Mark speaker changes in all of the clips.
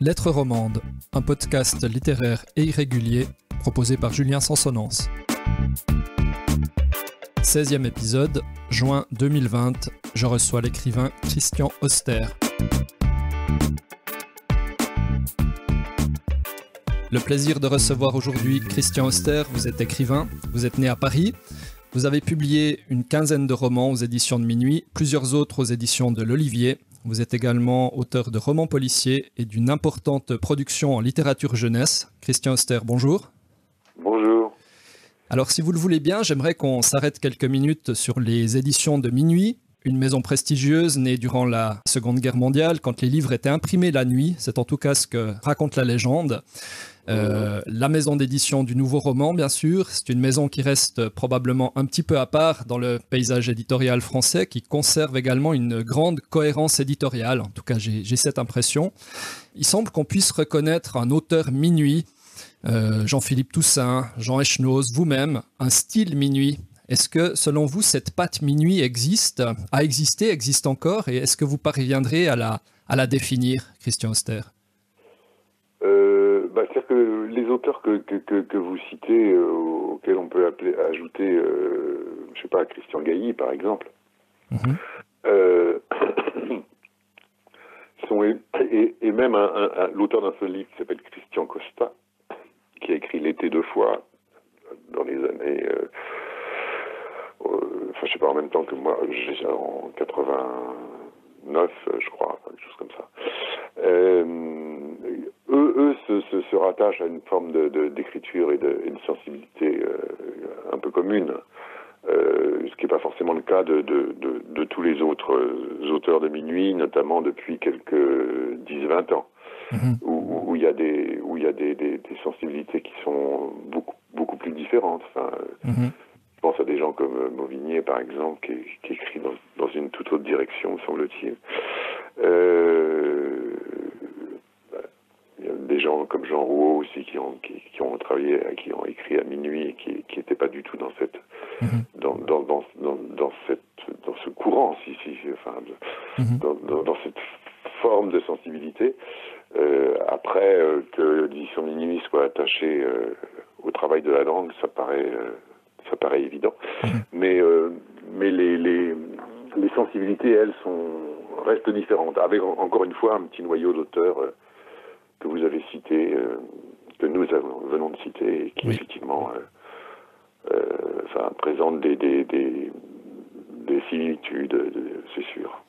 Speaker 1: Lettres romandes, un podcast littéraire et irrégulier proposé par Julien Sansonance. 16e épisode, juin 2020, je reçois l'écrivain Christian Auster. Le plaisir de recevoir aujourd'hui Christian Auster. Vous êtes écrivain, vous êtes né à Paris. Vous avez publié une quinzaine de romans aux éditions de Minuit, plusieurs autres aux éditions de l'Olivier. Vous êtes également auteur de romans policiers et d'une importante production en littérature jeunesse. Christian Auster, bonjour.
Speaker 2: Bonjour.
Speaker 1: Alors si vous le voulez bien, j'aimerais qu'on s'arrête quelques minutes sur les éditions de Minuit, une maison prestigieuse née durant la Seconde Guerre mondiale, quand les livres étaient imprimés la nuit. C'est en tout cas ce que raconte la légende. La maison d'édition du nouveau roman, bien sûr. C'est une maison qui reste probablement un petit peu à part dans le paysage éditorial français, qui conserve également une grande cohérence éditoriale. En tout cas, j'ai cette impression. Il semble qu'on puisse reconnaître un auteur Minuit, Jean-Philippe Toussaint, Jean Echenoz, vous-même, un style Minuit. Est-ce que, selon vous, cette patte Minuit existe encore, et est-ce que vous parviendrez à la définir, Christian Auster?
Speaker 2: C'est-à-dire que les auteurs que vous citez, auxquels on peut ajouter, je sais pas, Christian Gailly, par exemple, sont, et même l'auteur d'un seul livre qui s'appelle Christian Costa, qui a écrit L'été deux fois dans les années... je sais pas, en même temps que moi, en 89, je crois, quelque chose comme ça. Eux se rattachent à une forme d'écriture et de sensibilité un peu commune, ce qui n'est pas forcément le cas de tous les autres auteurs de Minuit, notamment depuis quelques 10-20 ans, où il y a des sensibilités qui sont beaucoup plus différentes. Enfin, je pense à des gens comme Mauvigné, par exemple, qui écrit dans une toute autre direction, semble-t-il. Il y a des gens comme Jean Rouault aussi qui ont travaillé, qui ont écrit à Minuit et qui n'étaient pas du tout dans cette dans ce courant, dans cette forme de sensibilité. Après que l'édition Minuit soit attachée au travail de la langue, ça paraît évident. Mais les sensibilités, elles, restent différentes, avec encore une fois un petit noyau d'auteurs que vous avez cité, que nous venons de citer, et qui effectivement présente des similitudes, c'est sûr.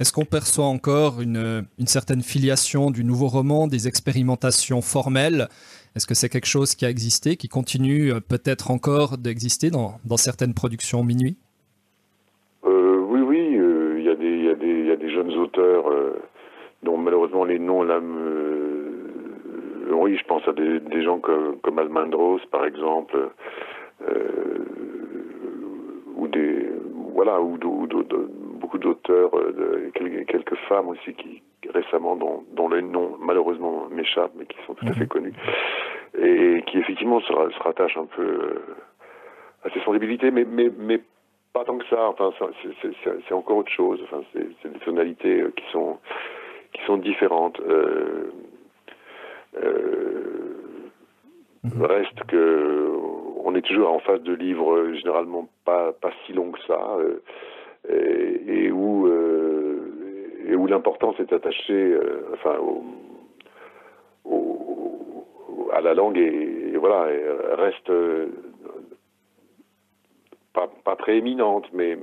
Speaker 1: Est-ce qu'on perçoit encore une certaine filiation du nouveau roman, des expérimentations formelles? Est-ce que c'est quelque chose qui a existé, qui continue peut-être encore d'exister dans certaines productions Minuit?
Speaker 2: Oui, il y a des jeunes auteurs dont malheureusement les noms là oui, je pense à des gens comme Almendros, par exemple, ou beaucoup d'auteurs, quelques femmes aussi qui récemment dont les noms malheureusement m'échappent, mais qui sont tout à fait connus, et qui effectivement se rattachent un peu à ces sensibilités, mais pas tant que ça. Enfin, c'est encore autre chose. Enfin, c'est des tonalités qui sont différentes. Reste que on est toujours en face de livres généralement pas si longs que ça, et où l'importance est attachée à la langue, et voilà, et reste pas très éminente, mais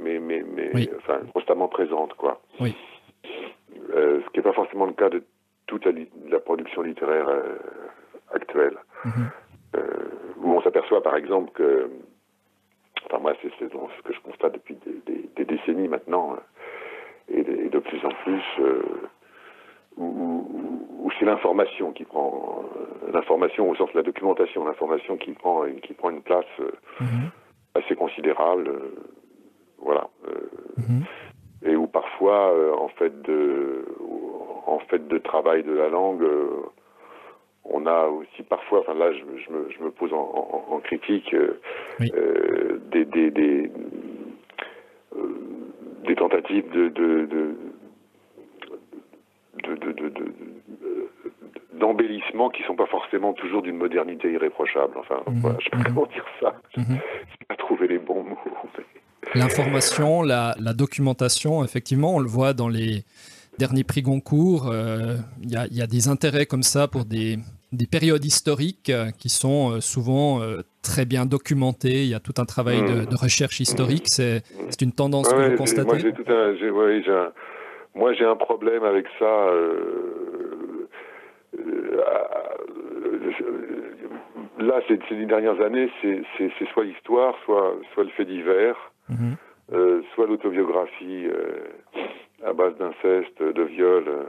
Speaker 2: constamment présente, quoi.
Speaker 1: Oui.
Speaker 2: Ce qui n'est pas forcément le cas de toute la production littéraire actuelle, où on s'aperçoit par exemple que, moi c'est ce que je constate depuis des décennies maintenant, et de plus en plus, où c'est l'information qui prend, l'information au sens de la documentation, l'information qui prend une place assez considérable, voilà, et où parfois en fait de travail de la langue, on a aussi parfois, enfin là je me pose en critique, des tentatives d'embellissements qui sont pas forcément toujours d'une modernité irréprochable. Enfin, voilà, je peux vraiment dire ça. Je n'ai pas trouvé les bons mots.
Speaker 1: L'information, la documentation, effectivement, on le voit dans les derniers prix Goncourt. Il y a des intérêts comme ça pour des périodes historiques qui sont souvent très bien documentées. Il y a tout un travail de recherche historique. C'est une tendance que vous constatez?
Speaker 2: Moi, j'ai un problème avec ça. Là, ces dernières années, c'est soit l'histoire, soit le fait divers, soit l'autobiographie à base d'inceste, de viol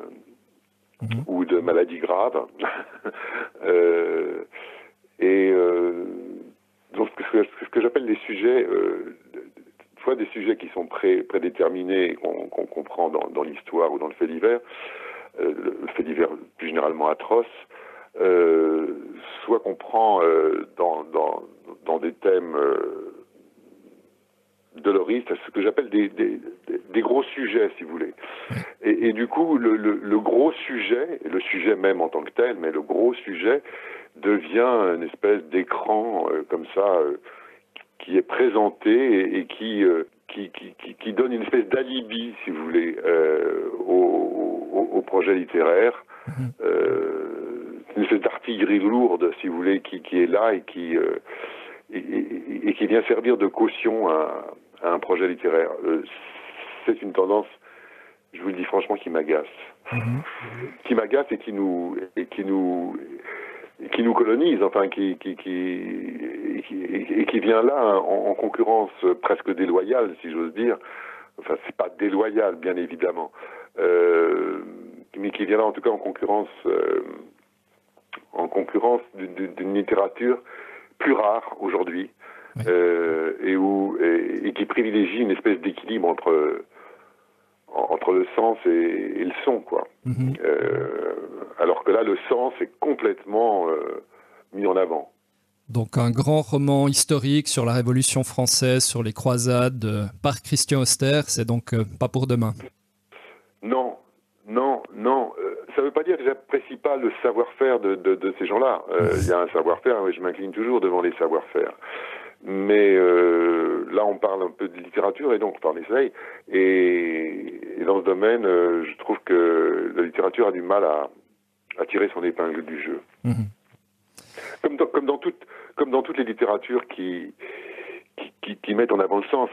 Speaker 2: ou de maladies graves. Donc, ce que j'appelle des sujets, soit des sujets qui sont prédéterminés, qu'on comprend dans l'histoire ou dans le fait divers, le fait divers plus généralement atroce, soit qu'on prend dans des thèmes doloristes, ce que j'appelle des gros sujets, si vous voulez. Et du coup, le gros sujet, le sujet même en tant que tel, mais le gros sujet devient une espèce d'écran comme ça, qui est présenté et qui donne une espèce d'alibi, si vous voulez, au projet littéraire. Une espèce d'artillerie lourde, si vous voulez, qui est là et qui vient servir de caution à un projet littéraire. C'est une tendance, je vous le dis franchement, qui m'agace. Qui m'agace et qui nous colonise, enfin, qui vient là en concurrence presque déloyale, si j'ose dire. Enfin, c'est pas déloyal, bien évidemment, mais qui vient là en tout cas en concurrence d'une littérature plus rare aujourd'hui, et qui privilégie une espèce d'équilibre entre le sens et le son, quoi. Alors que là, le sens est complètement mis en avant.
Speaker 1: Donc un grand roman historique sur la Révolution française, sur les croisades, par Christian Auster, c'est donc pas pour demain.
Speaker 2: Non. Ça ne veut pas dire que j'apprécie pas le savoir-faire de ces gens-là. Il y a un savoir-faire, je m'incline toujours devant les savoir-faire. Mais là, on parle un peu de littérature, et donc on parle d'essai. Et dans ce domaine, je trouve que la littérature a du mal à tirer son épingle du jeu. Comme dans toutes les littératures qui mettent en avant le sens.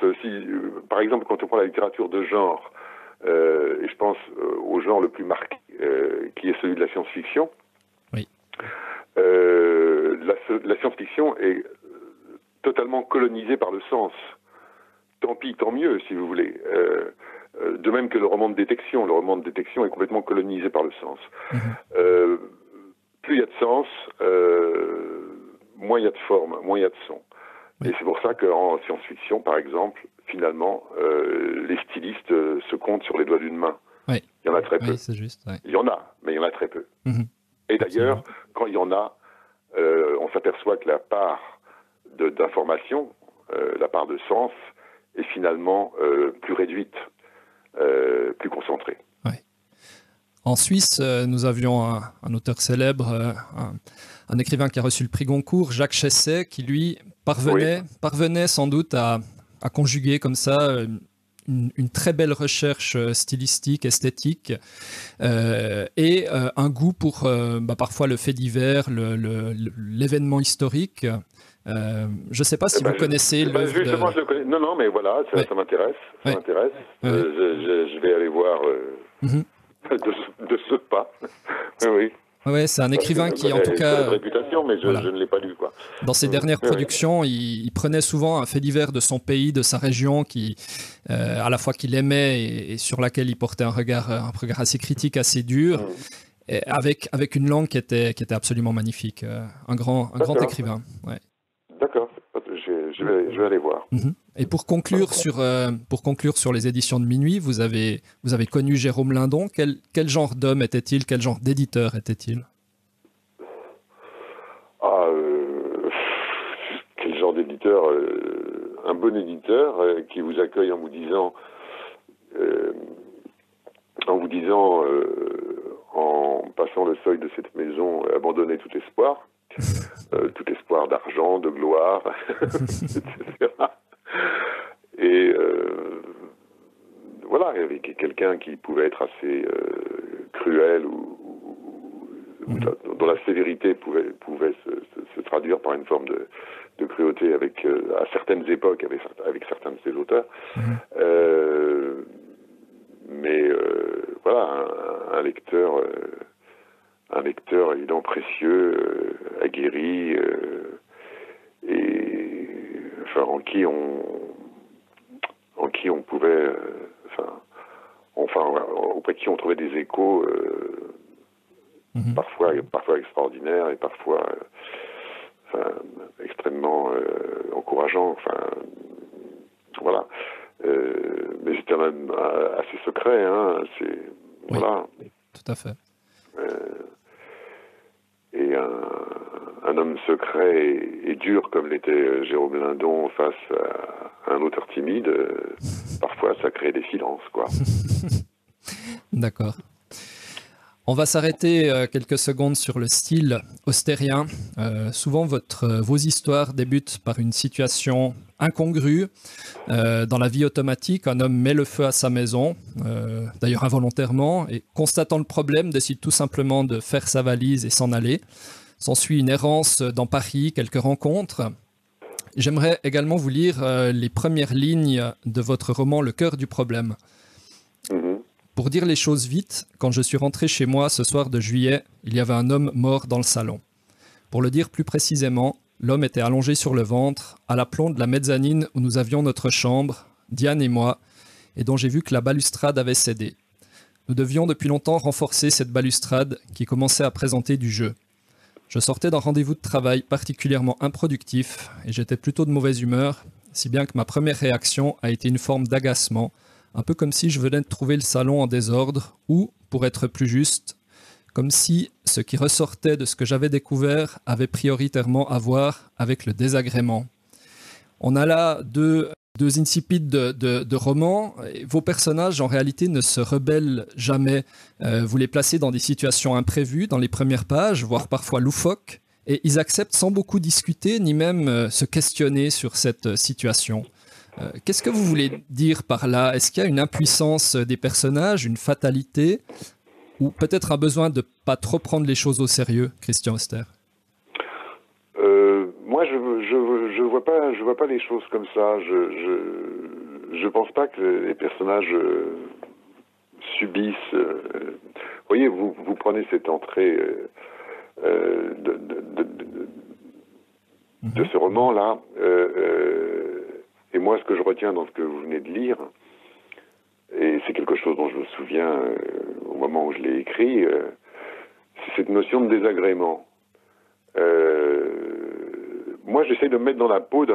Speaker 2: Par exemple, quand on prend la littérature de genre, et je pense au genre le plus marqué, qui est celui de la science-fiction.
Speaker 1: Oui.
Speaker 2: La science-fiction est totalement colonisée par le sens. Tant pis, tant mieux, si vous voulez. De même que le roman de détection. Le roman de détection est complètement colonisé par le sens. Plus il y a de sens, moins il y a de forme, moins il y a de son. Oui. Et c'est pour ça qu'en science-fiction, par exemple, finalement, les stylistes se comptent sur les doigts d'une main.
Speaker 1: Oui.
Speaker 2: Il y en a très peu.
Speaker 1: Oui, c'est juste. Oui.
Speaker 2: Il y en a, mais il y en a très peu. Et d'ailleurs, quand il y en a, on s'aperçoit que la part d'information, la part de sens, est finalement plus réduite, plus concentrée.
Speaker 1: Oui. En Suisse, nous avions un auteur célèbre, un écrivain qui a reçu le prix Goncourt, Jacques Chesset, qui lui parvenait sans doute à conjuguer comme ça une très belle recherche stylistique, esthétique, et un goût pour parfois le fait divers, l'événement historique. Je ne sais pas si vous connaissez l'œuvre
Speaker 2: justement, je le connais. Non, mais voilà, ça m'intéresse. Ça m'intéresse. Je vais aller voir de ce pas. Oui.
Speaker 1: Oui, c'est un écrivain qui, en tout cas...
Speaker 2: de réputation, mais je ne l'ai pas lu, quoi.
Speaker 1: Dans ses dernières productions, il prenait souvent un fait divers de son pays, de sa région, à la fois qu'il aimait et sur laquelle il portait un regard assez critique, assez dur, et avec une langue qui était absolument magnifique. Un grand écrivain. Ouais.
Speaker 2: D'accord, je vais aller voir.
Speaker 1: Et pour conclure sur les éditions de Minuit, vous avez connu Jérôme Lindon. Quel genre d'homme était-il? Quel genre d'éditeur était-il?
Speaker 2: Quel genre d'éditeur? Un bon éditeur qui vous accueille en vous disant en passant le seuil de cette maison, abandonné tout espoir d'argent, de gloire, etc. Et voilà, avec quelqu'un qui pouvait être assez cruel ou dont la sévérité pouvait se traduire par une forme de cruauté à certaines époques avec certains de ses auteurs. Mais voilà, un lecteur évidemment précieux, aguerri, et enfin en qui on pouvait, auprès de qui on trouvait des échos parfois extraordinaires et parfois extrêmement encourageants. Voilà. Mais c'était même assez secret, hein. Voilà.
Speaker 1: Tout à fait.
Speaker 2: Et un homme secret et dur comme l'était Jérôme Lindon face à un auteur timide, parfois ça crée des silences, quoi.
Speaker 1: D'accord. On va s'arrêter quelques secondes sur le style austérien. Souvent, vos histoires débutent par une situation incongrue. Dans la vie automatique, un homme met le feu à sa maison, d'ailleurs involontairement, et constatant le problème, décide tout simplement de faire sa valise et s'en aller. S'ensuit une errance dans Paris, quelques rencontres. J'aimerais également vous lire les premières lignes de votre roman « Le cœur du problème ». Pour dire les choses vite, quand je suis rentré chez moi ce soir de juillet, il y avait un homme mort dans le salon. Pour le dire plus précisément, l'homme était allongé sur le ventre, à l'aplomb de la mezzanine où nous avions notre chambre, Diane et moi, et dont j'ai vu que la balustrade avait cédé. Nous devions depuis longtemps renforcer cette balustrade qui commençait à présenter du jeu. Je sortais d'un rendez-vous de travail particulièrement improductif et j'étais plutôt de mauvaise humeur, si bien que ma première réaction a été une forme d'agacement, un peu comme si je venais de trouver le salon en désordre ou, pour être plus juste, comme si ce qui ressortait de ce que j'avais découvert avait prioritairement à voir avec le désagrément. On a là deux incipits de romans. Vos personnages, en réalité, ne se rebellent jamais. Vous les placez dans des situations imprévues, dans les premières pages, voire parfois loufoques, et ils acceptent sans beaucoup discuter, ni même se questionner sur cette situation. Qu'est-ce que vous voulez dire par là? Est-ce qu'il y a une impuissance des personnages, une fatalité, ou peut-être un besoin de ne pas trop prendre les choses au sérieux, Christian Auster?
Speaker 2: Moi, je vois pas les choses comme ça. Je pense pas que les personnages subissent. Vous voyez, vous prenez cette entrée de ce roman-là. Et moi, ce que je retiens dans ce que vous venez de lire, et c'est quelque chose dont je me souviens au moment où je l'ai écrit, c'est cette notion de désagrément. Moi, j'essaie de me mettre dans la peau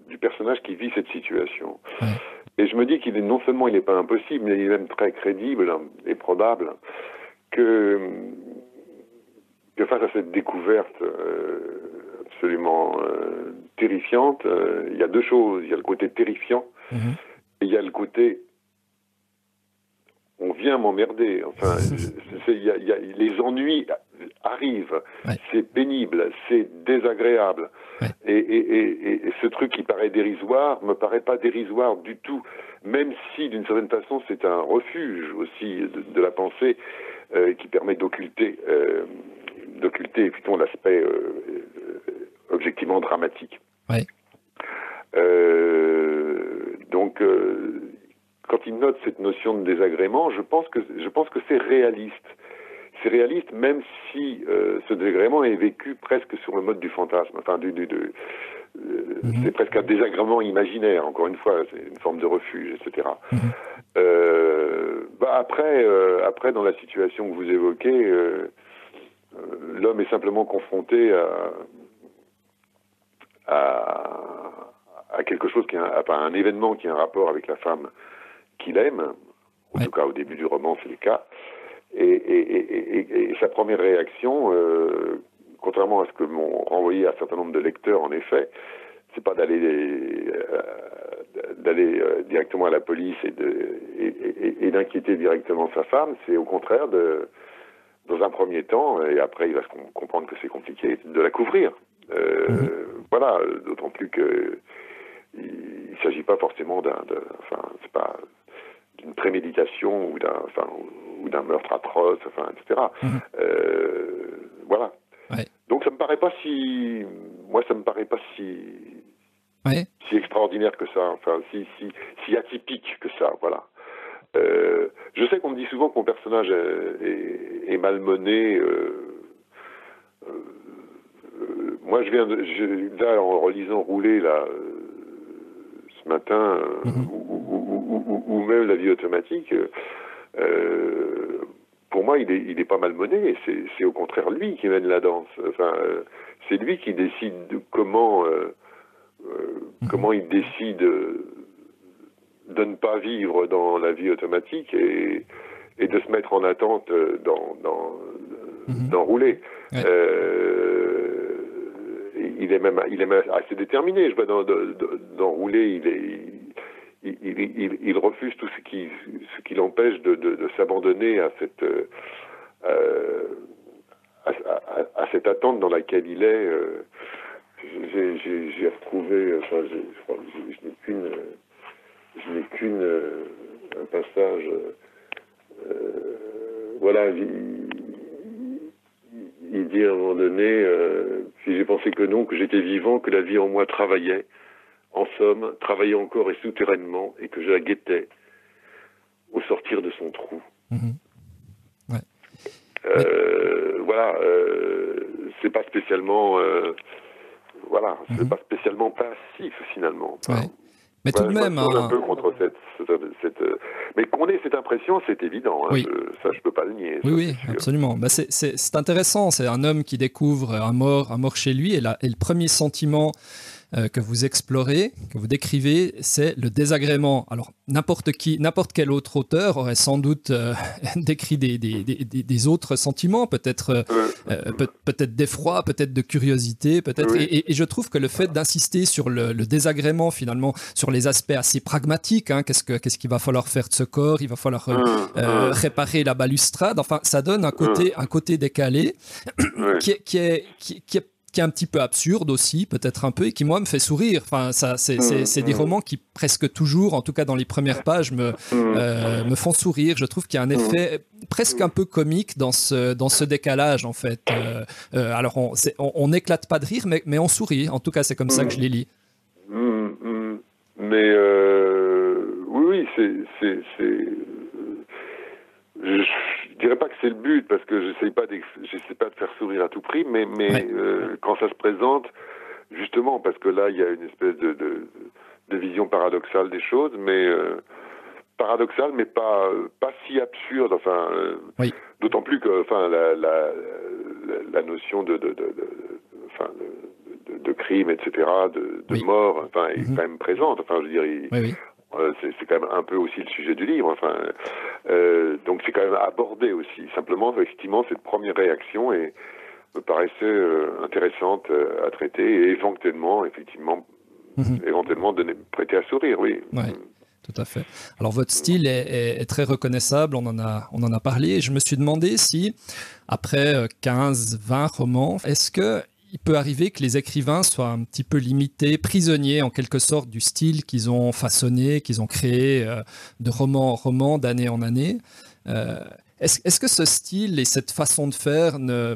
Speaker 2: du personnage qui vit cette situation. Et je me dis non seulement il n'est pas impossible, mais il est même très crédible et probable que face à cette découverte absolument terrifiante, il y a deux choses. Il y a le côté terrifiant et il y a le côté on vient m'emmerder. Enfin, les ennuis arrivent, c'est pénible, c'est désagréable. Et ce truc qui paraît dérisoire me paraît pas dérisoire du tout, même si d'une certaine façon c'est un refuge aussi de la pensée qui permet d'occulter plutôt l'aspect objectivement dramatique. Donc quand il note cette notion de désagrément, je pense que c'est réaliste. C'est réaliste même si ce désagrément est vécu presque sur le mode du fantasme. Enfin, c'est presque un désagrément imaginaire, encore une fois, c'est une forme de refuge, etc. Après, dans la situation que vous évoquez, l'homme est simplement confronté à quelque chose à un événement qui a un rapport avec la femme qu'il aime, en tout cas au début du roman c'est le cas, et sa première réaction, contrairement à ce que m'ont renvoyé un certain nombre de lecteurs en effet, c'est pas d'aller d'aller directement à la police et d'inquiéter directement sa femme. C'est au contraire dans un premier temps, et après il va comprendre que c'est compliqué, de la couvrir. Voilà, d'autant plus que il s'agit pas forcément c'est pas d'une préméditation ou d'un meurtre atroce, etc. Voilà.
Speaker 1: Ouais.
Speaker 2: Donc ça me paraît pas si si extraordinaire que ça, si atypique que ça, voilà. Je sais qu'on me dit souvent que mon personnage est malmené. Moi, là, en relisant Rouler, là, ce matin, ou même La vie automatique, pour moi, il est pas malmené. C'est au contraire lui qui mène la danse. C'est lui qui décide de comment il décide de ne pas vivre dans la vie automatique et de se mettre en attente dans Rouler.
Speaker 1: Ouais.
Speaker 2: Il est même assez déterminé. Je vois dans Rouler, il refuse tout ce qui l'empêche de s'abandonner à cette attente dans laquelle il est. J'ai retrouvé, je n'ai qu'un passage. Voilà, il dit à un moment donné, puis j'ai pensé que non, que j'étais vivant, que la vie en moi travaillait, en somme, travaillait encore et souterrainement, et que je la guettais au sortir de son trou.
Speaker 1: Ouais.
Speaker 2: Voilà, c'est pas spécialement, c'est pas spécialement passif finalement.
Speaker 1: Ouais. Mais tout de même,
Speaker 2: un peu contre cette mais qu'on ait cette impression, c'est évident. Hein,
Speaker 1: oui.
Speaker 2: Je peux pas le nier.
Speaker 1: Oui, absolument. Bah, c'est intéressant. C'est un homme qui découvre un mort chez lui, et le premier sentiment que vous explorez, que vous décrivez, c'est le désagrément. Alors, n'importe quel autre auteur aurait sans doute décrit des autres sentiments, peut-être d'effroi, peut-être de curiosité, peut-être. Oui. Et je trouve que le fait d'insister sur le désagrément, finalement, sur les aspects assez pragmatiques, hein, qu'est-ce qu'il va falloir faire de ce corps, il va falloir réparer la balustrade. Enfin, ça donne un côté décalé qui est un petit peu absurde aussi, peut-être un peu, et qui, moi, me fait sourire. Enfin, c'est des romans qui, presque toujours, en tout cas dans les premières pages, me font sourire. Je trouve qu'il y a un effet presque un peu comique dans ce décalage, en fait. Alors, on n'éclate pas de rire, mais on sourit. En tout cas, c'est comme ça que je les lis.
Speaker 2: Mais oui, je dirais pas que c'est le but, parce que j'essaie pas de faire sourire à tout prix, mais quand ça se présente, justement, parce que là il y a une espèce de vision paradoxale des choses, mais paradoxale, mais pas si absurde. Enfin, d'autant plus que, la notion de crime, etc., de mort, est quand même présente. Enfin, je veux dire, c'est quand même un peu aussi le sujet du livre. Enfin, donc c'est quand même abordé aussi. Simplement, effectivement, cette première réaction me paraissait intéressante à traiter et éventuellement de prêter à sourire, oui.
Speaker 1: Ouais. Tout à fait. Alors, votre style est très reconnaissable, on en a parlé. Je me suis demandé si, après 15-20 romans, est-ce qu'il peut arriver que les écrivains soient un petit peu limités, prisonniers en quelque sorte du style qu'ils ont façonné, qu'ils ont créé de roman en roman, d'année en année. Est-ce que ce style et cette façon de faire ne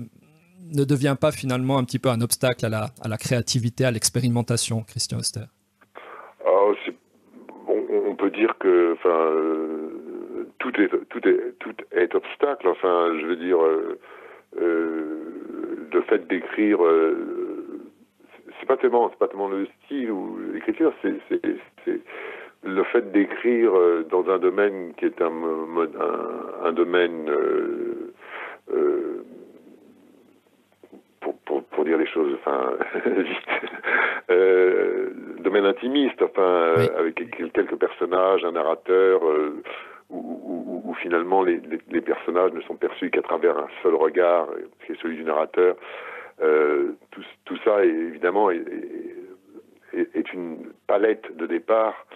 Speaker 1: devient pas finalement un petit peu un obstacle à la créativité, à l'expérimentation, Christian Auster?
Speaker 2: On peut dire que tout est obstacle. Enfin, je veux dire, le fait d'écrire, c'est pas tellement le style ou l'écriture, c'est le fait d'écrire dans un domaine qui est un domaine pour dire les choses, vite, domaine intimiste, avec quelques personnages, un narrateur, où finalement les personnages ne sont perçus qu'à travers un seul regard, qui est celui du narrateur. Tout ça, évidemment, est une palette de départ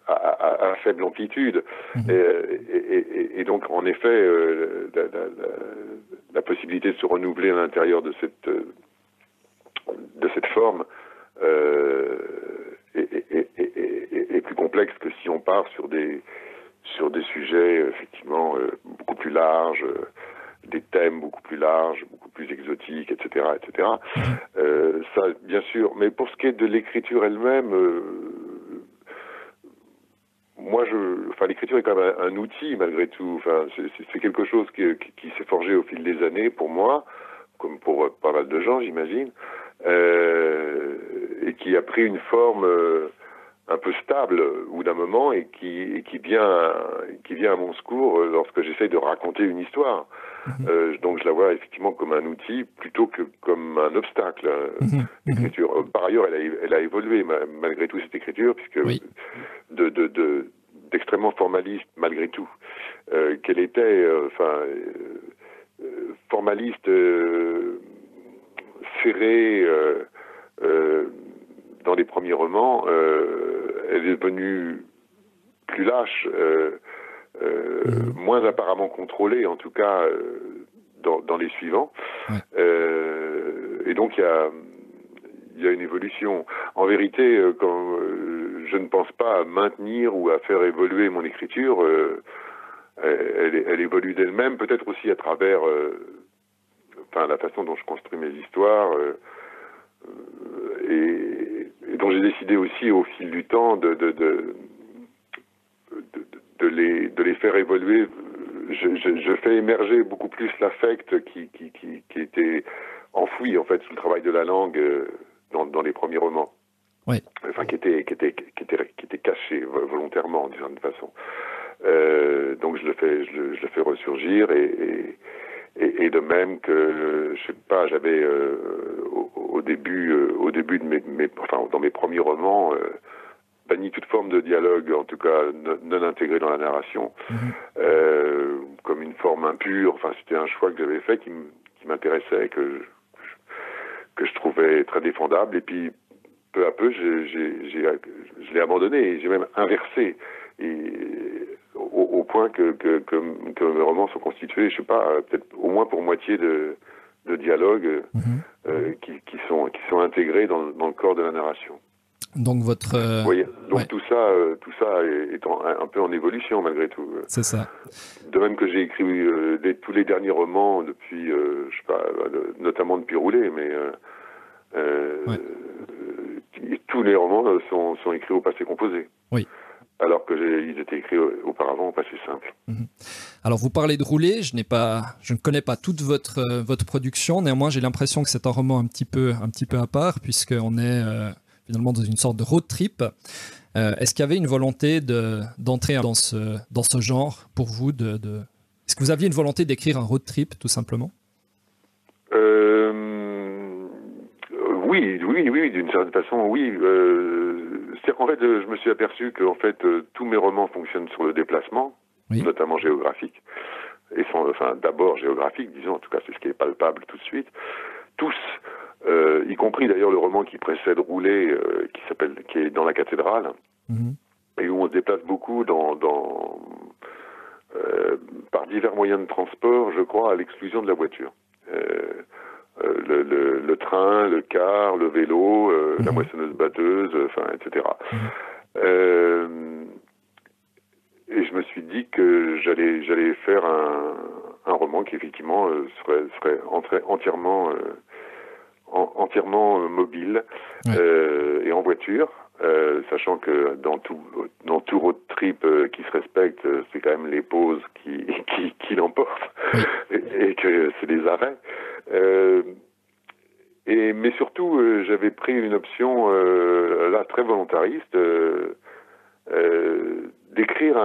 Speaker 2: à faible amplitude. Et donc, en effet, la possibilité de se renouveler à l'intérieur de cette forme est plus complexe que si on part sur des sujets effectivement beaucoup plus larges, des thèmes beaucoup plus larges, beaucoup plus exotiques, etc., etc. Ça, bien sûr. Mais pour ce qui est de l'écriture elle-même, moi, l'écriture est quand même un outil malgré tout. Enfin, c'est quelque chose qui s'est forgé au fil des années pour moi, comme pour pas mal de gens, j'imagine, et qui a pris une forme un peu stable au bout d'un moment et qui vient à mon secours lorsque j'essaye de raconter une histoire. Donc je la vois effectivement comme un outil plutôt que comme un obstacle. L'écriture. Par ailleurs, elle a évolué malgré tout cette écriture, puisque d'extrêmement formaliste malgré tout, qu'elle était, formaliste, serrée. Dans les premiers romans, elle est devenue plus lâche, moins apparemment contrôlée, en tout cas dans les suivants. Et donc il y a une évolution. En vérité, quand je ne pense pas à maintenir ou à faire évoluer mon écriture, elle évolue d'elle-même, peut-être aussi à travers la façon dont je construis mes histoires. Et dont j'ai décidé aussi au fil du temps de les faire évoluer. Je fais émerger beaucoup plus l'affect qui était enfoui en fait sous le travail de la langue dans les premiers romans.
Speaker 1: Oui.
Speaker 2: Enfin, qui était caché volontairement d'une certaine façon. Donc je le fais ressurgir et de même que je sais pas, j'avais au début dans mes premiers romans banni toute forme de dialogue, en tout cas non intégré dans la narration, comme une forme impure. Enfin, c'était un choix que j'avais fait qui m'intéressait, que je trouvais très défendable. Et puis peu à peu, je l'ai abandonné et j'ai même inversé. Au point que mes romans sont constitués, je sais pas, peut-être au moins pour moitié de dialogues qui sont intégrés dans le corps de la narration.
Speaker 1: Donc votre
Speaker 2: Vous voyez, donc tout ça est un peu en évolution malgré tout.
Speaker 1: C'est ça.
Speaker 2: De même que j'ai écrit tous les derniers romans depuis, je sais pas, notamment depuis Roulet, mais tous les romans sont écrits au passé composé.
Speaker 1: Oui.
Speaker 2: Alors qu'ils étaient écrits auparavant au passé simple.
Speaker 1: Alors vous parlez de Roulet, je ne connais pas toute votre production, néanmoins j'ai l'impression que c'est un roman un petit peu à part, puisqu'on est finalement dans une sorte de road trip. Est-ce qu'il y avait une volonté d'entrer dans ce genre pour vous Est-ce que vous aviez une volonté d'écrire un road trip tout simplement?
Speaker 2: Oui, d'une certaine façon, oui. C'est-à-dire qu'en fait, je me suis aperçu que tous mes romans fonctionnent sur le déplacement, notamment géographique, d'abord géographique, disons, en tout cas c'est ce qui est palpable tout de suite. Tous, y compris d'ailleurs le roman qui précède Roulet, qui est dans la cathédrale, et où on se déplace beaucoup par divers moyens de transport, je crois, à l'exclusion de la voiture. Le train, le car, le vélo, la moissonneuse-batteuse, etc. Et je me suis dit que j'allais faire un roman qui effectivement serait entièrement mobile et en voiture, sachant que dans tout road trip qui se respecte, c'est quand même les pauses qui l'emportent et que c'est des arrêts. Mais surtout, j'avais pris une option là très volontariste d'écrire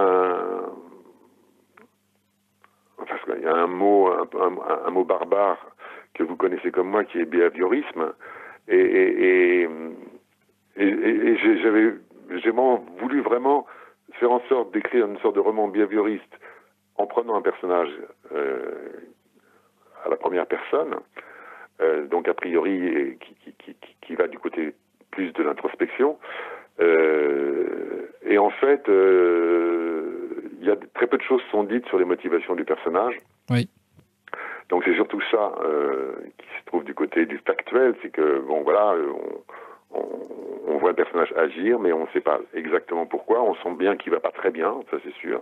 Speaker 2: parce qu'il y a un mot barbare que vous connaissez comme moi qui est behaviorisme et j'ai voulu vraiment faire en sorte d'écrire une sorte de roman behavioriste en prenant un personnage à la première personne, donc a priori qui va du côté plus de l'introspection, fait, très peu de choses sont dites sur les motivations du personnage.
Speaker 1: Oui.
Speaker 2: Donc c'est surtout ça qui se trouve du côté du factuel, c'est que bon voilà, on voit le personnage agir, mais on ne sait pas exactement pourquoi. On sent bien qu'il va pas très bien, ça c'est sûr,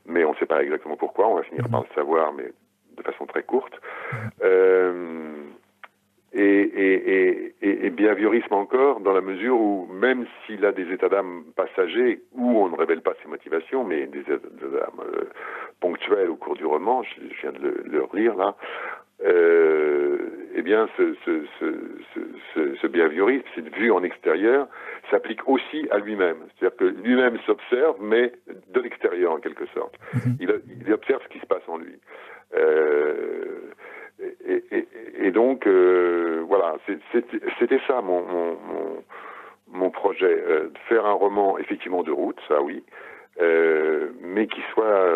Speaker 2: mais on ne sait pas exactement pourquoi. On va finir par le savoir, mais de façon très courte. Et behaviorisme encore, dans la mesure où même s'il a des états d'âme passagers où on ne révèle pas ses motivations, mais des états d'âme ponctuels au cours du roman, je viens de le relire là, eh bien ce behaviorisme, cette vue en extérieur, s'applique aussi à lui-même. C'est-à-dire que lui-même s'observe, mais de l'extérieur en quelque sorte. Il observe ce qui se passe en lui. Et donc, voilà, c'était ça mon projet, de faire un roman effectivement de route, ça oui, mais qui soit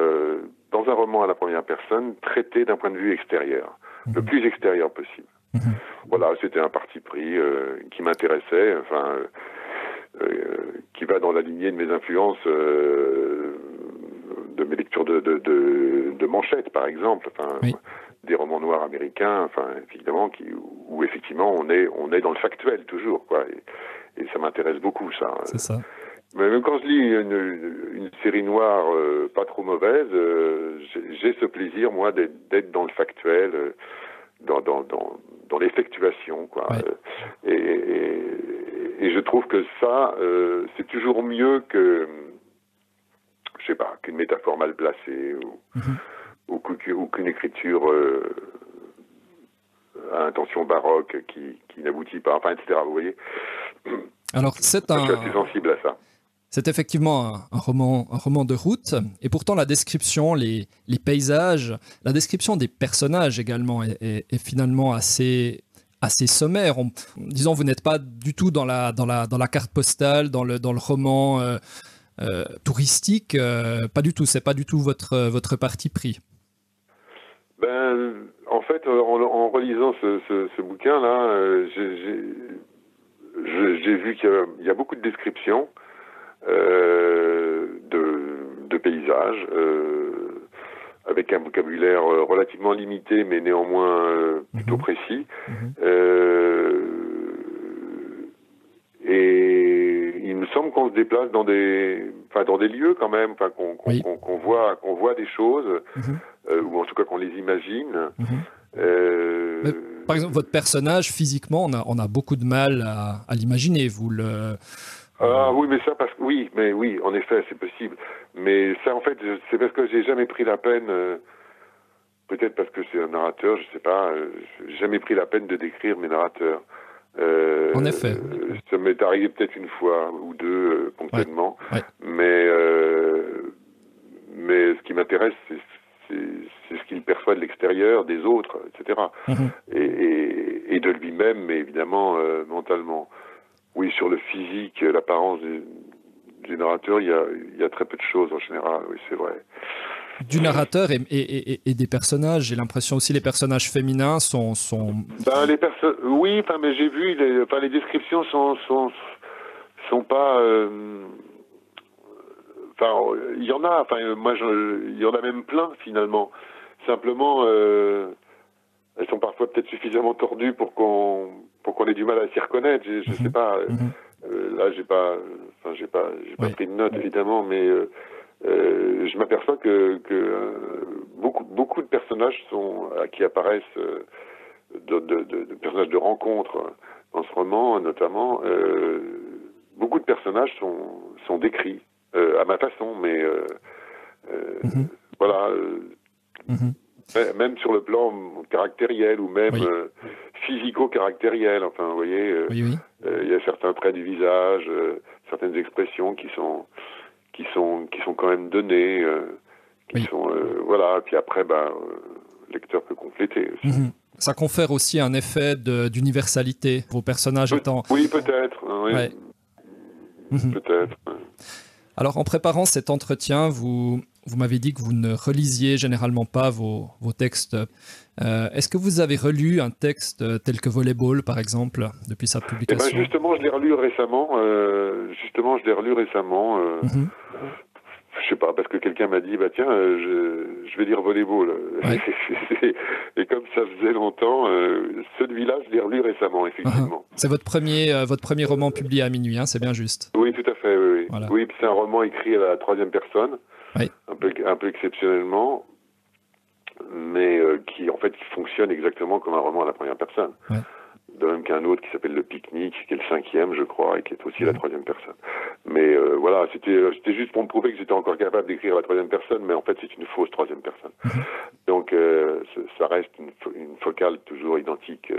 Speaker 2: dans un roman à la première personne, traité d'un point de vue extérieur, le plus extérieur possible. Voilà, c'était un parti pris qui m'intéressait, enfin, qui va dans la lignée de mes influences, de mes lectures de Manchette, par exemple, enfin, des romans noirs américains, enfin, évidemment, où effectivement on est dans le factuel toujours, quoi. Et ça m'intéresse beaucoup, ça.
Speaker 1: C'est ça.
Speaker 2: Mais même quand je lis une série noire pas trop mauvaise, j'ai ce plaisir, moi, d'être dans le factuel, dans l'effectuation, quoi. Ouais. Et je trouve que ça, c'est toujours mieux que, je sais pas, qu'une métaphore mal placée ou qu'une écriture à intention baroque qui n'aboutit pas, enfin, etc. Vous voyez.
Speaker 1: Alors,
Speaker 2: je suis assez sensible à ça.
Speaker 1: C'est effectivement un roman de route, et pourtant la description, les paysages, la description des personnages également est finalement assez sommaire. Disons, vous n'êtes pas du tout dans la carte postale, dans le roman touristique, pas du tout. C'est pas du tout votre parti pris.
Speaker 2: Ben, en fait, en relisant ce bouquin-là, j'ai vu qu'il y a beaucoup de descriptions. De paysages, avec un vocabulaire relativement limité, mais néanmoins plutôt précis. Et il me semble qu'on se déplace dans des lieux quand même, qu'on voit des choses, ou en tout cas qu'on les imagine.
Speaker 1: Par exemple, votre personnage, physiquement, on a beaucoup de mal à l'imaginer.
Speaker 2: Oui, mais ça, oui, en effet, c'est possible. Mais ça, en fait, c'est parce que j'ai jamais pris la peine, peut-être parce que c'est un narrateur, je sais pas, j'ai jamais pris la peine de décrire mes narrateurs.
Speaker 1: En effet.
Speaker 2: Ça m'est arrivé peut-être une fois ou deux, ponctuellement.
Speaker 1: Ouais.
Speaker 2: Mais ce qui m'intéresse, c'est ce qu'il perçoit de l'extérieur, des autres, etc. Et de lui-même, mais évidemment, mentalement. Oui, sur le physique, l'apparence du narrateur, il y a très peu de choses en général, oui, c'est vrai.
Speaker 1: Du narrateur et des personnages, j'ai l'impression aussi les personnages féminins sont...
Speaker 2: Oui, mais j'ai vu, les descriptions sont pas... il y en a, il y en a même plein, finalement. Simplement, elles sont parfois peut-être suffisamment tordues pour qu'on ait du mal à s'y reconnaître. Je sais pas. Là, j'ai pas pris de notes évidemment, mais je m'aperçois que beaucoup de personnages qui apparaissent de personnages de rencontre dans ce roman, notamment. Beaucoup de personnages sont décrits à ma façon, mais voilà. Même sur le plan caractériel ou même physico-caractériel, enfin, vous voyez, il y a certains traits du visage, certaines expressions qui sont quand même données, voilà. Puis après, le lecteur peut compléter aussi.
Speaker 1: Ça confère aussi un effet d'universalité, vos personnages étant...
Speaker 2: Oui, peut-être. Oui.
Speaker 1: Ouais.
Speaker 2: Peut-être.
Speaker 1: Alors, en préparant cet entretien, vous vous m'avez dit que vous ne relisiez généralement pas vos textes. Est-ce que vous avez relu un texte tel que Volleyball, par exemple, depuis sa publication?
Speaker 2: Justement, je l'ai relu récemment.
Speaker 1: Mhm.
Speaker 2: Je sais pas, parce que quelqu'un m'a dit, tiens, je vais lire Volleyball.
Speaker 1: Ouais.
Speaker 2: Et comme ça faisait longtemps, celui-là, je l'ai relu récemment, effectivement.
Speaker 1: C'est votre premier roman publié à minuit, hein, c'est bien juste.
Speaker 2: Oui, tout à fait, oui.
Speaker 1: Voilà.
Speaker 2: Oui, c'est un roman écrit à la troisième personne,
Speaker 1: Oui.
Speaker 2: un peu exceptionnellement, mais qui fonctionne exactement comme un roman à la première personne.
Speaker 1: Ouais.
Speaker 2: De même qu'un autre qui s'appelle Le Pique-Nique, qui est le 5e, je crois, et qui est aussi à la troisième personne. Mais voilà, c'était juste pour me prouver que j'étais encore capable d'écrire à la troisième personne, mais en fait, c'est une fausse troisième personne. Donc, ça reste une focale toujours identique,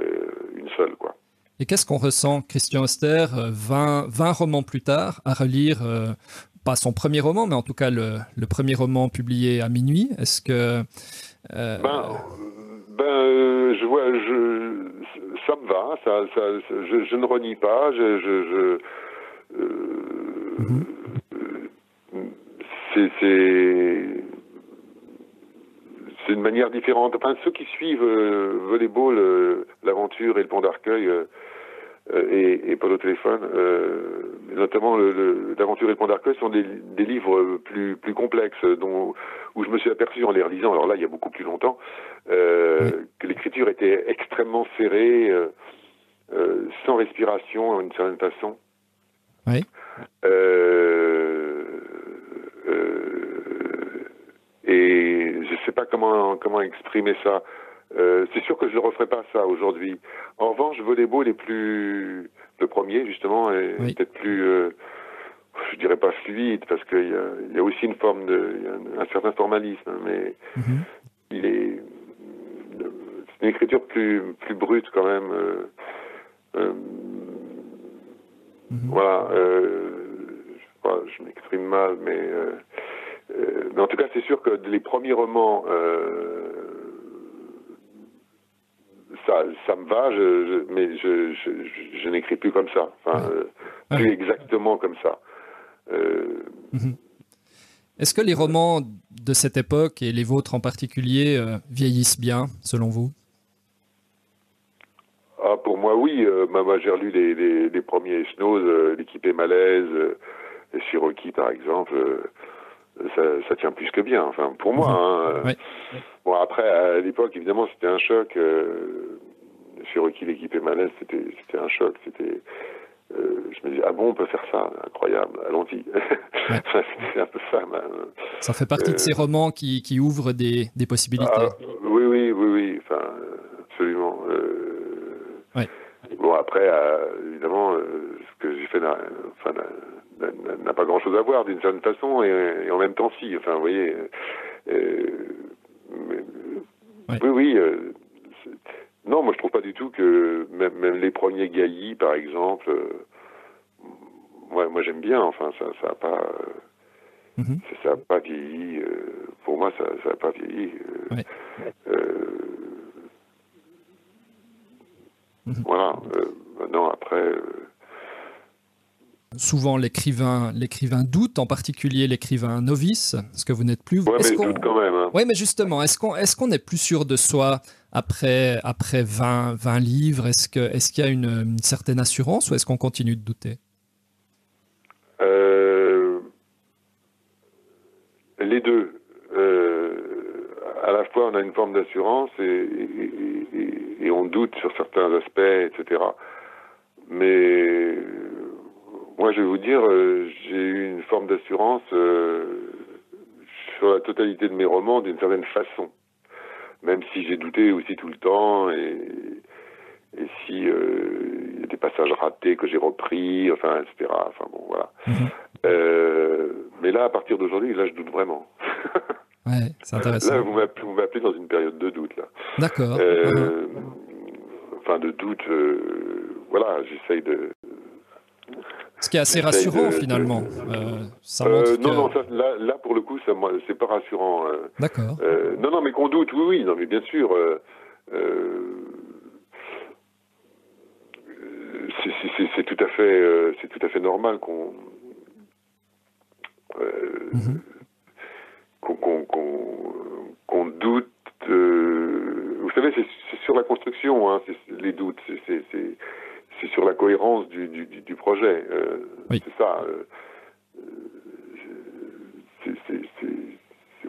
Speaker 2: une seule, quoi.
Speaker 1: Et qu'est-ce qu'on ressent, Christian Auster, 20 romans plus tard, à relire, pas son premier roman, mais en tout cas le premier roman publié à minuit? Est-ce que...
Speaker 2: je vois, ça me va, je ne renie pas, c'est une manière différente. Enfin, ceux qui suivent Volleyball, l'aventure et le pont d'Arcueil et Paul au téléphone, notamment l'aventure et le pont d'Arcueil, sont des livres plus complexes où je me suis aperçu en les relisant, alors là il y a beaucoup plus longtemps, que l'écriture était extrêmement serrée, sans respiration d'une certaine façon.
Speaker 1: Oui.
Speaker 2: Et je sais pas comment exprimer ça. C'est sûr que je ne referai pas ça aujourd'hui. En revanche, Volleyball est le premier justement, est peut-être plus, je dirais pas fluide, parce qu'il y a aussi une forme un certain formalisme, mais c'est une écriture plus brute quand même. Voilà, je m'exprime mal, mais en tout cas, c'est sûr que les premiers romans, ça me va, mais je n'écris plus comme ça. Enfin, plus exactement comme ça.
Speaker 1: Est-ce que les romans de cette époque, et les vôtres en particulier, vieillissent bien, selon vous?
Speaker 2: Ah, pour moi, oui. Moi, j'ai relu les premiers Snows, L'équipe est malaise, Cherokee, par exemple. Ça tient plus que bien. Enfin, pour moi. Bon, après, à l'époque, évidemment, c'était un choc. Cherokee, L'équipe est malaise, c'était un choc. Je me disais, ah bon, on peut faire ça, incroyable, allons-y. C'était un peu ça.
Speaker 1: Ça fait partie de ces romans qui ouvrent des possibilités.
Speaker 2: Oui, enfin, absolument. Bon, après, évidemment, ce que j'ai fait n'a pas grand-chose à voir d'une certaine façon, et en même temps, si. Enfin, vous voyez. Non, moi, je trouve pas du tout que même les premiers Gailly, par exemple, moi, j'aime bien. Enfin, ça a pas. Ça n'a pas vieilli. Pour moi, ça n'a pas vieilli. Voilà. Maintenant, après.
Speaker 1: Souvent, l'écrivain doute, en particulier l'écrivain novice, ce que vous n'êtes plus.
Speaker 2: Ouais, mais je doute quand même. Hein.
Speaker 1: Oui, mais justement, est-ce qu'on est plus sûr de soi après 20 livres? Est-ce qu'il y a une certaine assurance, ou est-ce qu'on continue de douter?
Speaker 2: Les deux. À la fois, on a une forme d'assurance et on doute sur certains aspects, etc. Mais moi, je vais vous dire, j'ai eu une forme d'assurance sur la totalité de mes romans d'une certaine façon. Même si j'ai douté aussi tout le temps, et si il y a des passages ratés que j'ai repris, enfin, etc. Enfin bon, voilà. Mais là, à partir d'aujourd'hui, là, je doute vraiment.
Speaker 1: Ouais, c'est intéressant.
Speaker 2: Là, vous m'appelez dans une période de doute, là.
Speaker 1: D'accord.
Speaker 2: Enfin, de doute, voilà, j'essaye de...
Speaker 1: Ce qui est assez rassurant, finalement. Ça montre
Speaker 2: non, là, pour le coup, c'est pas rassurant.
Speaker 1: D'accord.
Speaker 2: Non, mais qu'on doute, oui, non, mais bien sûr. C'est tout à fait normal qu'on doutes, vous savez, c'est sur la construction, hein, les doutes, c'est sur la cohérence du projet.
Speaker 1: Oui.
Speaker 2: C'est ça.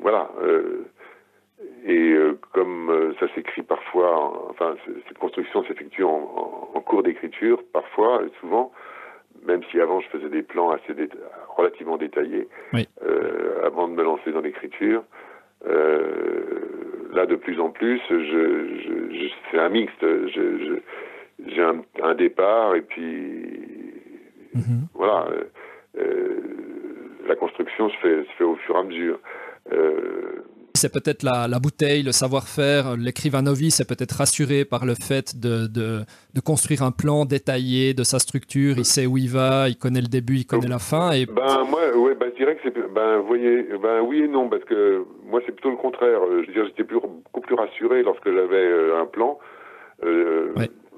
Speaker 2: Voilà. Comme ça s'écrit parfois, enfin, cette construction s'effectue en cours d'écriture, parfois, souvent, même si avant je faisais des plans relativement détaillés,
Speaker 1: oui.
Speaker 2: Avant de me lancer dans l'écriture. Là, de plus en plus, c'est un mixte. J'ai un départ et puis voilà. La construction se fait au fur et à mesure.
Speaker 1: C'est peut-être la bouteille, le savoir-faire. L'écrivain novice est peut-être rassuré par le fait de construire un plan détaillé de sa structure. Il sait où il va, il connaît le début, il connaît la fin. Et...
Speaker 2: moi, ouais, je dirais que c'est, vous voyez, oui et non, parce que moi c'est plutôt le contraire. Je veux dire, j'étais beaucoup plus rassuré lorsque j'avais un plan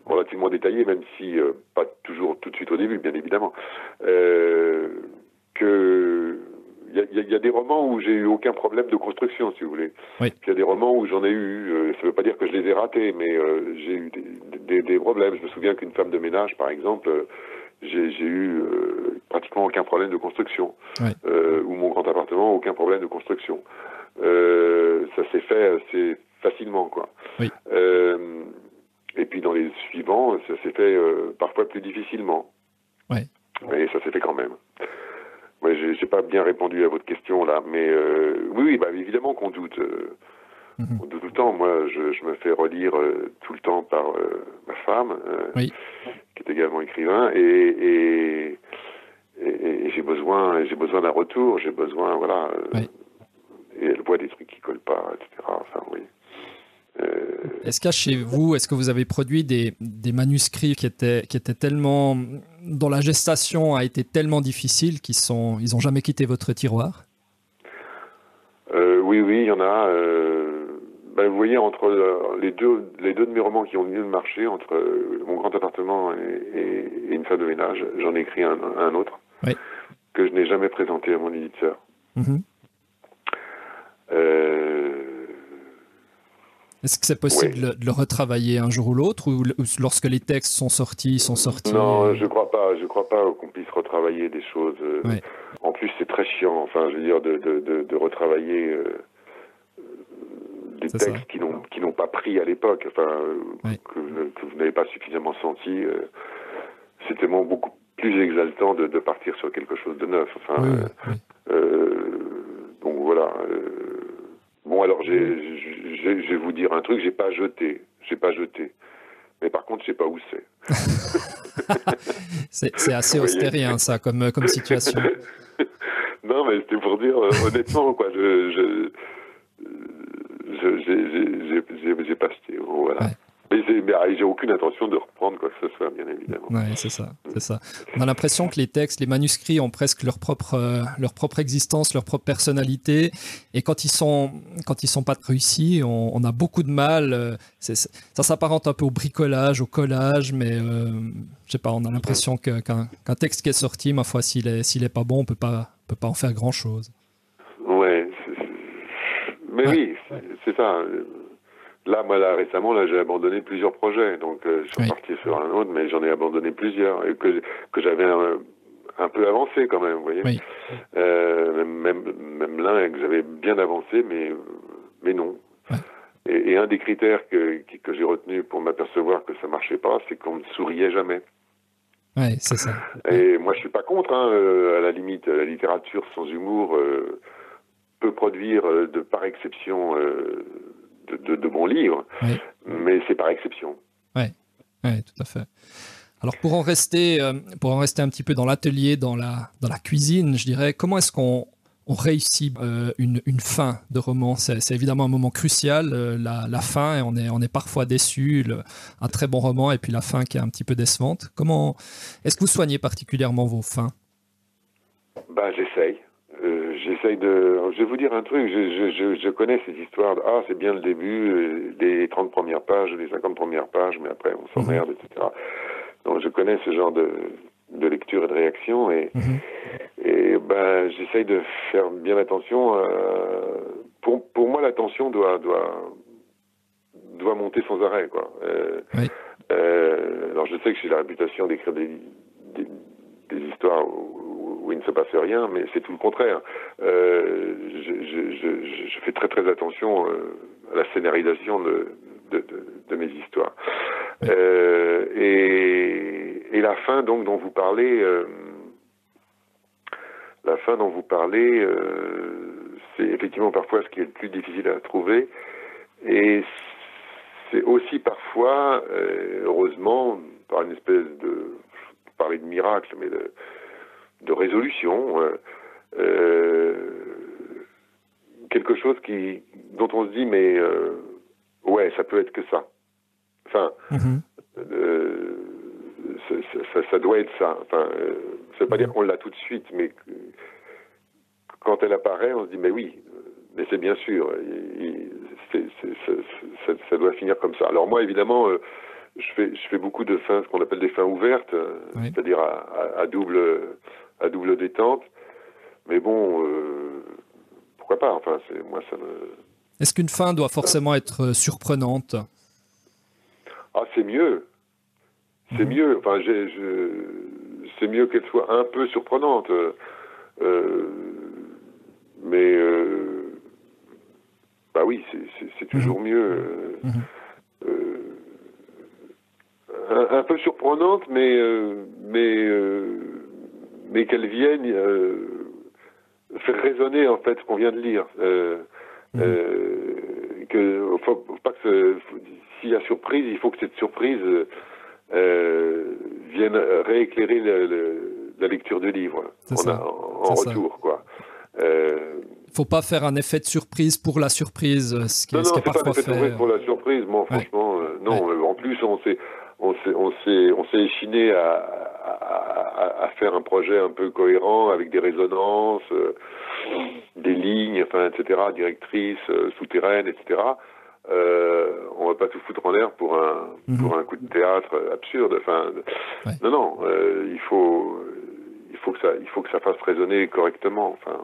Speaker 2: relativement détaillé, même si pas toujours tout de suite au début, bien évidemment. Il y a des romans où j'ai eu aucun problème de construction, si vous voulez.
Speaker 1: Oui.
Speaker 2: Puis il y a des romans où j'en ai eu, ça ne veut pas dire que je les ai ratés, mais j'ai eu des problèmes. Je me souviens qu'une femme de ménage, par exemple, j'ai eu pratiquement aucun problème de construction.
Speaker 1: Oui.
Speaker 2: Ou mon grand appartement, aucun problème de construction. Ça s'est fait assez facilement, quoi.
Speaker 1: Oui.
Speaker 2: Et puis dans les suivants, ça s'est fait parfois plus difficilement.
Speaker 1: Oui.
Speaker 2: Mais ça s'est fait quand même. Ouais, j'ai pas bien répondu à votre question là, mais oui, évidemment qu'on doute. On doute tout le temps. Moi, je me fais relire tout le temps par ma femme,
Speaker 1: oui.
Speaker 2: qui est également écrivain, et j'ai besoin d'un retour. J'ai besoin, voilà.
Speaker 1: Oui.
Speaker 2: Et elle voit des trucs qui collent pas, etc. Enfin, oui.
Speaker 1: Est-ce qu'à chez vous, est-ce que vous avez produit des manuscrits qui étaient tellement, dont la gestation a été tellement difficile ils ont jamais quitté votre tiroir?
Speaker 2: Oui, il y en a. Vous voyez, entre les deux de mes romans qui ont mieux marché, entre Mon grand appartement et Une femme de ménage, j'en ai écrit un autre
Speaker 1: oui.
Speaker 2: que je n'ai jamais présenté à mon éditeur.
Speaker 1: Est-ce que c'est possible de le retravailler un jour ou l'autre, ou lorsque les textes sont sortis,
Speaker 2: Non, je crois pas qu'on puisse retravailler des choses.
Speaker 1: Oui.
Speaker 2: En plus, c'est très chiant. Enfin, je veux dire, de retravailler des textes qui n'ont pas pris à l'époque, enfin, que vous n'avez pas suffisamment senti. C'est tellement beaucoup plus exaltant de partir sur quelque chose de neuf. Enfin, donc voilà. Bon, alors, je vais vous dire un truc, j'ai pas jeté. Mais par contre, je sais pas où c'est.
Speaker 1: C'est assez austérien, ça, comme situation.
Speaker 2: Non, mais c'était pour dire, honnêtement, quoi, j'ai pas jeté. Voilà.
Speaker 1: Ouais.
Speaker 2: Mais j'ai aucune intention de reprendre quoi que ce soit, bien évidemment.
Speaker 1: Oui, c'est ça. On a l'impression que les textes, les manuscrits ont presque leur propre existence, leur propre personnalité. Et quand ils sont pas réussis, on a beaucoup de mal. Ça s'apparente un peu au bricolage, au collage, mais je sais pas, on a l'impression qu'un texte qui est sorti, ma foi, s'il est pas bon, on peut pas en faire grand chose.
Speaker 2: Ouais. Mais oui, c'est ça. Là, récemment, j'ai abandonné plusieurs projets, donc je suis reparti sur un autre, mais j'en ai abandonné plusieurs, et que j'avais un peu avancé quand même, vous voyez.
Speaker 1: Oui.
Speaker 2: Même l'un que j'avais bien avancé, mais non.
Speaker 1: Ouais.
Speaker 2: Et un des critères que j'ai retenu pour m'apercevoir que ça marchait pas, c'est qu'on ne souriait jamais.
Speaker 1: Oui, c'est ça.
Speaker 2: Et moi, je suis pas contre, à la limite, la littérature sans humour peut produire par exception de bons livres, mais c'est par exception.
Speaker 1: Oui, tout à fait. Alors pour en rester un petit peu dans l'atelier, dans la cuisine, je dirais, comment est-ce qu'on réussit une fin de roman? C'est évidemment un moment crucial, la fin, et on est parfois déçu, un très bon roman et puis la fin qui est un petit peu décevante. Comment est-ce que vous soignez particulièrement vos fins?
Speaker 2: J'essaye. Je vais vous dire un truc, je connais ces histoires de « c'est bien le début, les 30 premières pages, les 50 premières pages, mais après on s'emmerde, etc. » Donc je connais ce genre de lecture et de réaction, et j'essaye de faire bien attention pour moi, la tension doit monter sans arrêt, quoi.
Speaker 1: Oui.
Speaker 2: Alors je sais que j'ai la réputation d'écrire des histoires où il ne se passe rien, mais c'est tout le contraire. Je fais très très attention à la scénarisation de mes histoires.
Speaker 1: Oui.
Speaker 2: Et la fin donc dont vous parlez, c'est effectivement parfois ce qui est le plus difficile à trouver, et c'est aussi parfois, heureusement, par une espèce de, je peux parler de miracle, mais de résolution, quelque chose dont on se dit, mais ouais, ça peut être que ça. Enfin, ça doit être ça. Enfin, ça veut pas dire qu'on l'a tout de suite, mais quand elle apparaît, on se dit, mais oui, mais c'est bien sûr, ça doit finir comme ça. Alors moi, évidemment, je fais beaucoup de fins, ce qu'on appelle des fins ouvertes,
Speaker 1: oui.
Speaker 2: c'est-à-dire à double détente. Mais bon, pourquoi pas? Enfin, moi, ça me...
Speaker 1: Est-ce qu'une fin doit forcément être surprenante?
Speaker 2: Ah, c'est mieux. C'est mieux. Enfin, c'est mieux qu'elle soit un peu surprenante. Mais bah oui, c'est toujours mieux. Un peu surprenante, mais qu'elle vienne faire résonner en fait ce qu'on vient de lire. Faut pas que s'il y a surprise, il faut que cette surprise vienne rééclairer la lecture du livre en retour, quoi.
Speaker 1: Faut pas faire un effet de surprise pour la surprise, ce qui est parfois fait.
Speaker 2: Non, c'est pas un effet de surprise pour la surprise. Moi, franchement, non. En plus, on s'est échiné à faire un projet un peu cohérent avec des résonances, des lignes, enfin, etc., directrices, souterraines, etc. On va pas tout foutre en l'air pour un coup de théâtre absurde. Enfin, non, il faut que ça fasse résonner correctement. Enfin,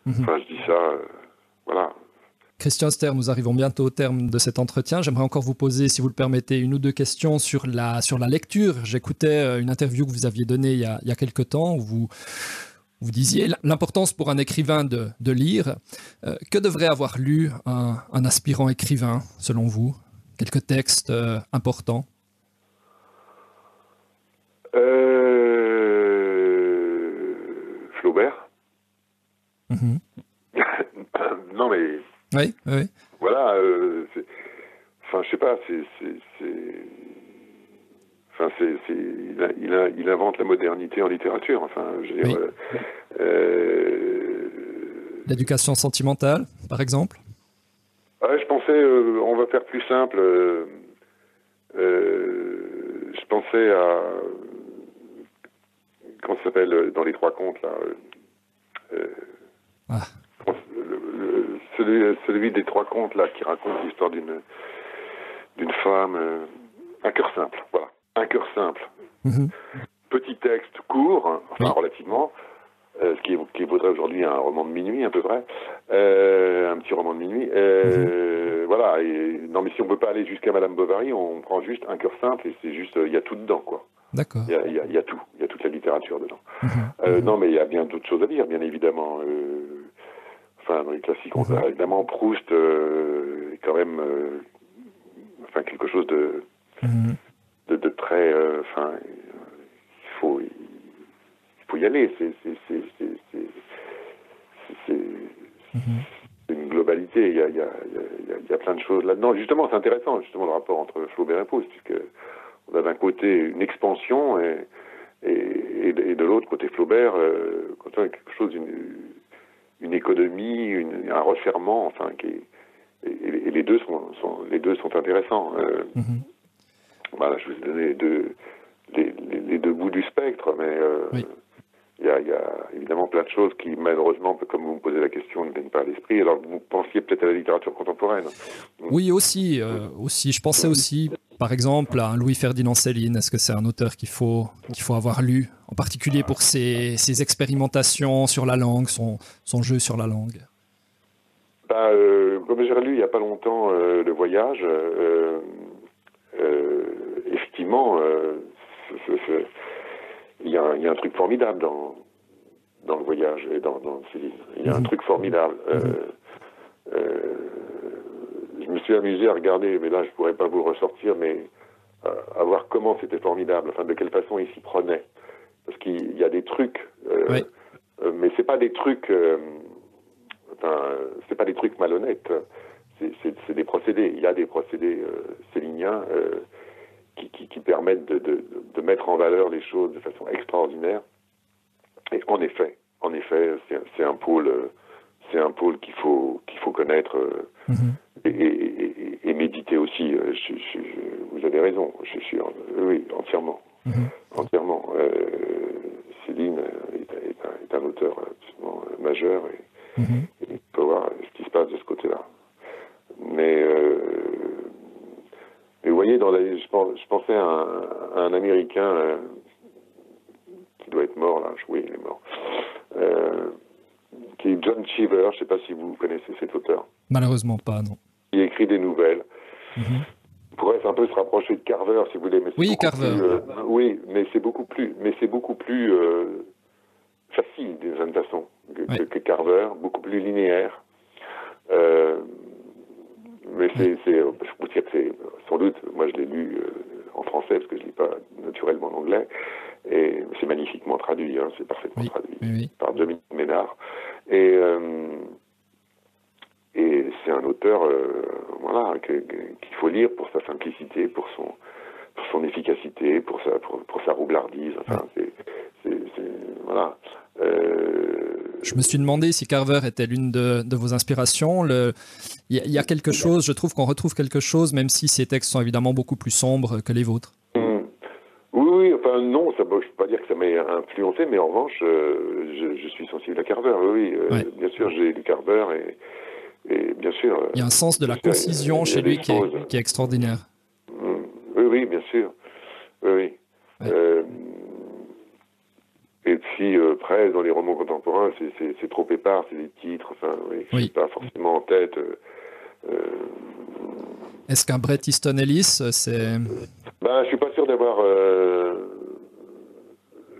Speaker 2: enfin, je dis ça, voilà.
Speaker 1: Christian Ster, nous arrivons bientôt au terme de cet entretien. J'aimerais encore vous poser, si vous le permettez, une ou deux questions sur la lecture. J'écoutais une interview que vous aviez donnée il y a quelque temps où vous disiez l'importance pour un écrivain de lire. Que devrait avoir lu un aspirant écrivain, selon vous? Quelques textes importants?
Speaker 2: Flaubert. Non, mais...
Speaker 1: Oui.
Speaker 2: Voilà, enfin, je sais pas, il invente la modernité en littérature, enfin, je veux dire...
Speaker 1: L'éducation sentimentale, par exemple?
Speaker 2: Je pensais, on va faire plus simple, je pensais à... Comment ça s'appelle, dans les trois contes, là celui des trois contes là qui raconte l'histoire d'une femme, un cœur simple, voilà, un cœur simple. Petit texte court, enfin relativement, ce qui vaudrait aujourd'hui un roman de minuit à peu près, un petit roman de minuit. Voilà. Non, mais si on peut pas aller jusqu'à Madame Bovary, on prend juste un cœur simple et c'est juste, il y a tout dedans, quoi.
Speaker 1: D'accord.
Speaker 2: Il y a tout, il y a toute la littérature dedans. Non, mais il y a bien d'autres choses à lire, bien évidemment. Enfin, dans les classiques, on a évidemment Proust, quand même, enfin, quelque chose de très, enfin, il faut y aller. C'est une globalité. Il y a plein de choses là-dedans. Justement, c'est intéressant, justement, le rapport entre Flaubert et Proust, puisque on a d'un côté une expansion et de l'autre côté Flaubert, quand on a quelque chose une économie, un resserrement, enfin, et les deux sont intéressants. Voilà, je vous ai donné les deux bouts du spectre, mais il y a évidemment plein de choses qui, malheureusement, comme vous me posez la question, ne viennent pas à l'esprit. Alors, vous pensiez peut-être à la littérature contemporaine.
Speaker 1: Oui, aussi. Je pensais aussi, par exemple, à un Louis-Ferdinand Céline. Est-ce que c'est un auteur qu'il faut avoir lu, en particulier pour ses expérimentations sur la langue, son jeu sur la langue?
Speaker 2: Comme j'ai relu il n'y a pas longtemps Le Voyage, effectivement, il y a un truc formidable dans Le Voyage et dans Céline. Il y a un truc formidable. Je me suis amusé à regarder, mais là je pourrais pas vous le ressortir, mais à voir comment c'était formidable, enfin de quelle façon il s'y prenait. Parce qu'il y a des trucs, mais c'est pas des trucs, c'est pas des trucs malhonnêtes. C'est des procédés. Il y a des procédés céliniens qui permettent de mettre en valeur les choses de façon extraordinaire. Et en effet, c'est un pôle qu'il faut connaître et méditer aussi. Vous avez raison. Oui, entièrement, entièrement. Céline est un auteur absolument majeur et il faut voir ce qui se passe de ce côté-là. Mais vous voyez, je pensais à un Américain qui doit être mort là. Oui, il est mort. Qui est John Cheever. Je ne sais pas si vous connaissez cet auteur.
Speaker 1: Malheureusement pas, non.
Speaker 2: Il écrit des nouvelles. On pourrait un peu se rapprocher de Carver, si vous voulez. Mais
Speaker 1: oui, Carver.
Speaker 2: Oui, mais c'est beaucoup plus facile d'une certaine façon que Carver, beaucoup plus linéaire. Mais je vous dire que c'est sans doute, moi je l'ai lu en français parce que je ne lis pas naturellement en anglais, et c'est magnifiquement traduit, c'est parfaitement traduit par Dominique Ménard. Et c'est un auteur qu'il faut lire pour sa simplicité, pour son efficacité, pour sa roublardise. Enfin, voilà.
Speaker 1: Je me suis demandé si Carver était l'une de vos inspirations. Il y a quelque chose, je trouve qu'on retrouve quelque chose, même si ces textes sont évidemment beaucoup plus sombres que les vôtres.
Speaker 2: Oui, enfin non, je ne peux pas dire que ça m'a influencé, mais en revanche, je suis sensible à Carver. Oui, bien sûr, j'ai lu Carver et bien sûr.
Speaker 1: Il y a un sens de la concision chez lui qui est extraordinaire.
Speaker 2: Oui, bien sûr. Oui. Et puis après, dans les romans contemporains, c'est trop épars, c'est des titres, enfin, je ne suis pas forcément en tête.
Speaker 1: Est-ce qu'un Bret Easton Ellis, c'est...
Speaker 2: Je suis pas sûr d'avoir...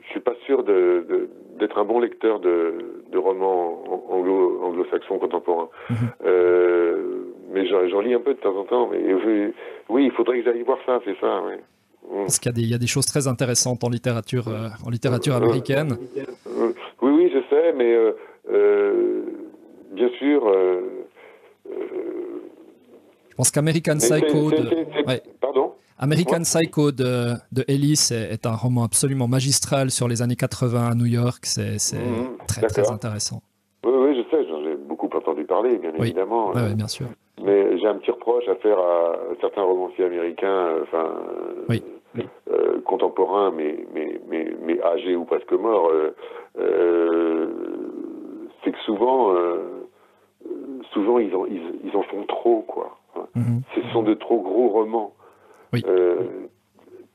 Speaker 2: je suis pas sûr d'être un bon lecteur de romans anglo-saxons contemporains. Mais j'en lis un peu de temps en temps. Mais oui, il faudrait que j'aille voir ça, c'est ça, oui.
Speaker 1: Parce qu'il y a des choses très intéressantes en littérature américaine.
Speaker 2: Oui, je sais, mais bien sûr...
Speaker 1: je pense qu'American Psycho...
Speaker 2: Pardon ?
Speaker 1: American Psycho de Ellis est un roman absolument magistral sur les années 80 à New York. C'est très intéressant.
Speaker 2: Oui, je sais, j'en ai beaucoup entendu parler, bien évidemment.
Speaker 1: Oui, bien sûr.
Speaker 2: Mais j'ai un petit reproche à faire à certains romanciers américains, contemporains, mais âgés ou presque morts. C'est que souvent ils en font trop, quoi. Ce sont de trop gros romans.
Speaker 1: Oui.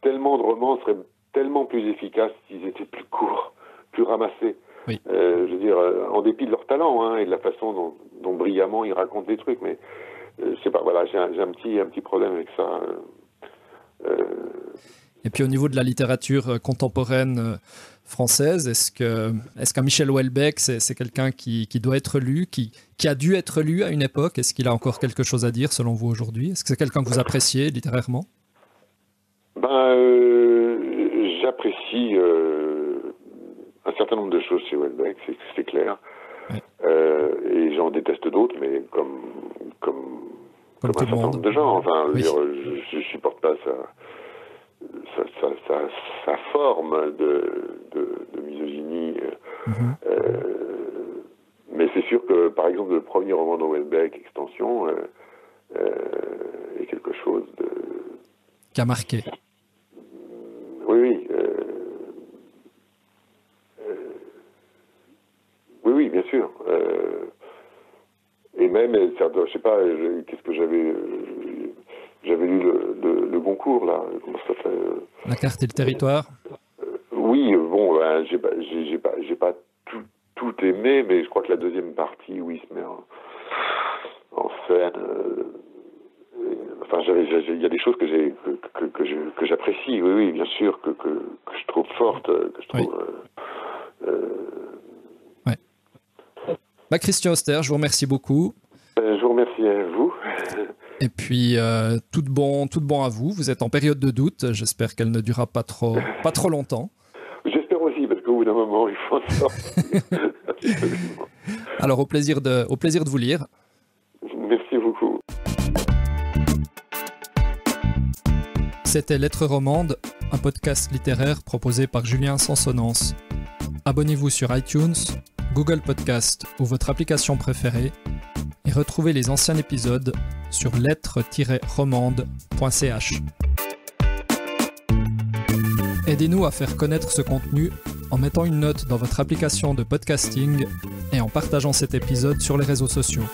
Speaker 2: Tellement de romans seraient tellement plus efficaces s'ils étaient plus courts, plus ramassés.
Speaker 1: Oui.
Speaker 2: Je veux dire, en dépit de leur talent et de la façon dont brillamment ils racontent des trucs, mais je sais pas, voilà, j'ai un petit problème avec ça.
Speaker 1: Et puis au niveau de la littérature contemporaine française, est-ce qu'un Michel Houellebecq, c'est quelqu'un qui doit être lu, qui a dû être lu à une époque? Est-ce qu'il a encore quelque chose à dire selon vous aujourd'hui? Est-ce que c'est quelqu'un que vous appréciez littérairement?
Speaker 2: J'apprécie un certain nombre de choses chez Houellebecq, c'est clair.
Speaker 1: Oui.
Speaker 2: Et j'en déteste d'autres, mais comme un certain nombre de gens. Enfin, je supporte pas sa forme de misogynie. Mais c'est sûr que, par exemple, le premier roman de Houellebecq, Extension, est quelque chose de...
Speaker 1: qui a marqué.
Speaker 2: Oui. Oui, bien sûr. Et même, je sais pas, qu'est-ce que j'avais lu le Goncourt, là. Comment ça s'appelle
Speaker 1: La carte et le territoire.
Speaker 2: Oui, bon, j'ai pas tout aimé, mais je crois que la deuxième partie, oui, se met scène. Enfin, il y a des choses que j'apprécie, oui, bien sûr, que je trouve fortes, que je trouve...
Speaker 1: Ouais. Christian Auster, je vous remercie beaucoup.
Speaker 2: Je vous remercie à vous.
Speaker 1: Et puis, tout de bon à vous. Vous êtes en période de doute. J'espère qu'elle ne durera pas trop longtemps.
Speaker 2: J'espère aussi, parce qu'au bout d'un moment, il faut en sortir.
Speaker 1: Alors, au plaisir de vous lire.
Speaker 2: Merci beaucoup.
Speaker 1: C'était Lettres romandes, un podcast littéraire proposé par Julien Sansonance. Abonnez-vous sur iTunes, Google Podcast ou votre application préférée et retrouvez les anciens épisodes sur lettres-romandes.ch. Aidez-nous à faire connaître ce contenu en mettant une note dans votre application de podcasting et en partageant cet épisode sur les réseaux sociaux.